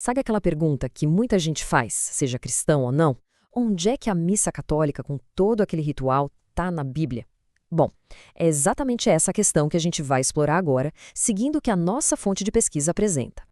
Sabe aquela pergunta que muita gente faz, seja cristão ou não? Onde é que a missa católica, com todo aquele ritual, está na Bíblia? Bom, é exatamente essa a questão que a gente vai explorar agora, seguindo o que a nossa fonte de pesquisa apresenta.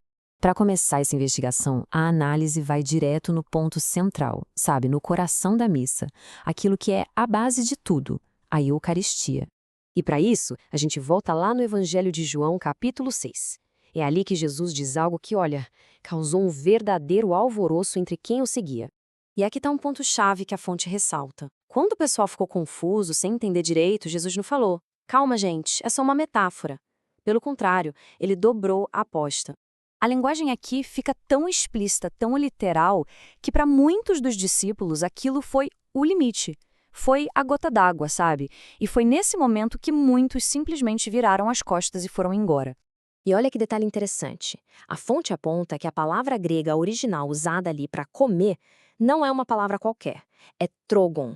Para começar essa investigação, a análise vai direto no ponto central, sabe, no coração da missa, aquilo que é a base de tudo, a Eucaristia. E para isso, a gente volta lá no Evangelho de João, capítulo 6. É ali que Jesus diz algo que, olha, causou um verdadeiro alvoroço entre quem o seguia. E aqui está um ponto-chave que a fonte ressalta. Quando o pessoal ficou confuso, sem entender direito, Jesus não falou: calma, gente, é só uma metáfora. Pelo contrário, ele dobrou a aposta. A linguagem aqui fica tão explícita, tão literal, que para muitos dos discípulos aquilo foi o limite. Foi a gota d'água, sabe? E foi nesse momento que muitos simplesmente viraram as costas e foram embora. E olha que detalhe interessante. A fonte aponta que a palavra grega original usada ali para comer não é uma palavra qualquer. É trogon.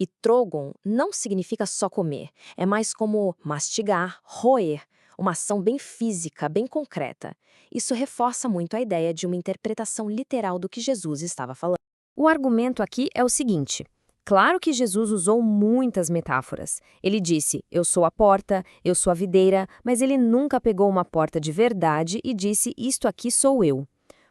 E trogon não significa só comer. É mais como mastigar, roer, uma ação bem física, bem concreta. Isso reforça muito a ideia de uma interpretação literal do que Jesus estava falando. O argumento aqui é o seguinte. Claro que Jesus usou muitas metáforas. Ele disse, eu sou a porta, eu sou a videira, mas ele nunca pegou uma porta de verdade e disse, isto aqui sou eu.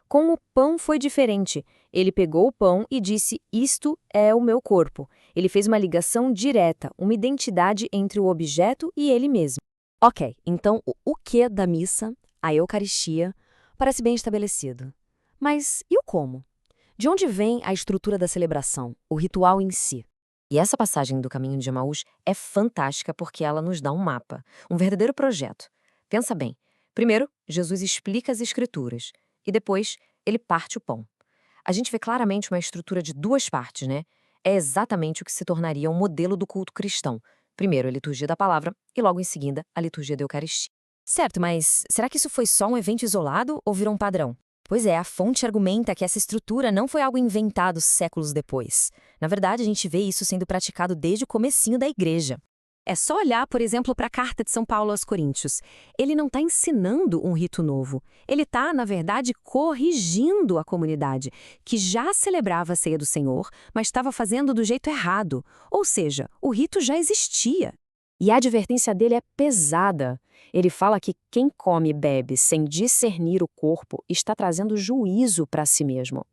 Com o pão foi diferente. Ele pegou o pão e disse, isto é o meu corpo. Ele fez uma ligação direta, uma identidade entre o objeto e ele mesmo. Ok, então o que da missa, a Eucaristia, parece bem estabelecido. Mas e o como? De onde vem a estrutura da celebração, o ritual em si? E essa passagem do Caminho de Emaús é fantástica porque ela nos dá um mapa, um verdadeiro projeto. Pensa bem. Primeiro, Jesus explica as Escrituras e depois ele parte o pão. A gente vê claramente uma estrutura de duas partes, né? É exatamente o que se tornaria um modelo do culto cristão. Primeiro, a liturgia da palavra e logo em seguida, a liturgia da Eucaristia. Certo, mas será que isso foi só um evento isolado ou virou um padrão? Pois é, a fonte argumenta que essa estrutura não foi algo inventado séculos depois. Na verdade, a gente vê isso sendo praticado desde o comecinho da igreja. É só olhar, por exemplo, para a carta de São Paulo aos Coríntios. Ele não está ensinando um rito novo. Ele está, na verdade, corrigindo a comunidade, que já celebrava a ceia do Senhor, mas estava fazendo do jeito errado. Ou seja, o rito já existia. E a advertência dele é pesada. Ele fala que quem come e bebe sem discernir o corpo está trazendo juízo para si mesmo.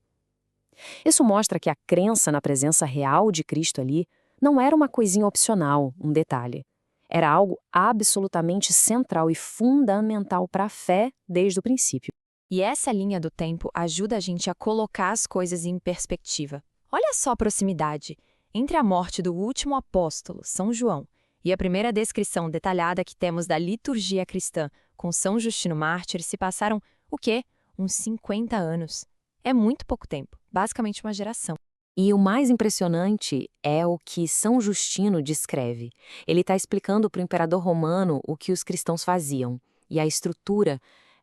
Isso mostra que a crença na presença real de Cristo ali não era uma coisinha opcional, um detalhe. Era algo absolutamente central e fundamental para a fé desde o princípio. E essa linha do tempo ajuda a gente a colocar as coisas em perspectiva. Olha só a proximidade entre a morte do último apóstolo, São João, e a primeira descrição detalhada que temos da liturgia cristã com São Justino Mártir se passaram, o quê? Uns 50 anos. É muito pouco tempo, basicamente uma geração. E o mais impressionante é o que São Justino descreve. Ele está explicando para o imperador romano o que os cristãos faziam. E a estrutura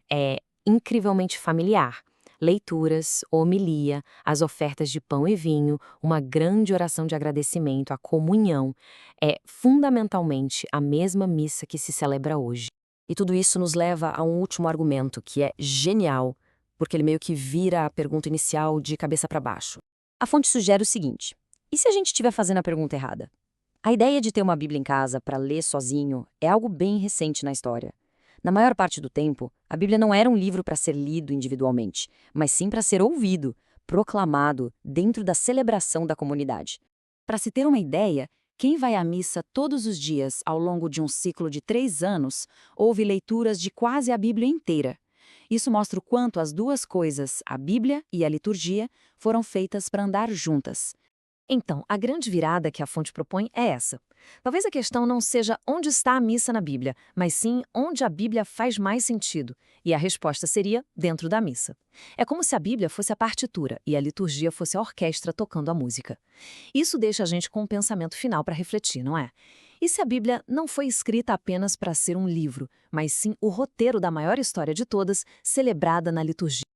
é incrivelmente familiar. Leituras, homilia, as ofertas de pão e vinho, uma grande oração de agradecimento, a comunhão. É fundamentalmente a mesma missa que se celebra hoje. E tudo isso nos leva a um último argumento, que é genial, porque ele meio que vira a pergunta inicial de cabeça para baixo. A fonte sugere o seguinte: e se a gente estiver fazendo a pergunta errada? A ideia de ter uma Bíblia em casa para ler sozinho é algo bem recente na história. Na maior parte do tempo, a Bíblia não era um livro para ser lido individualmente, mas sim para ser ouvido, proclamado, dentro da celebração da comunidade. Para se ter uma ideia, quem vai à missa todos os dias ao longo de um ciclo de 3 anos ouve leituras de quase a Bíblia inteira. Isso mostra o quanto as duas coisas, a Bíblia e a liturgia, foram feitas para andar juntas. Então, a grande virada que a fonte propõe é essa. Talvez a questão não seja onde está a missa na Bíblia, mas sim onde a Bíblia faz mais sentido. E a resposta seria dentro da missa. É como se a Bíblia fosse a partitura e a liturgia fosse a orquestra tocando a música. Isso deixa a gente com um pensamento final para refletir, não é? E se a Bíblia não foi escrita apenas para ser um livro, mas sim o roteiro da maior história de todas, celebrada na liturgia?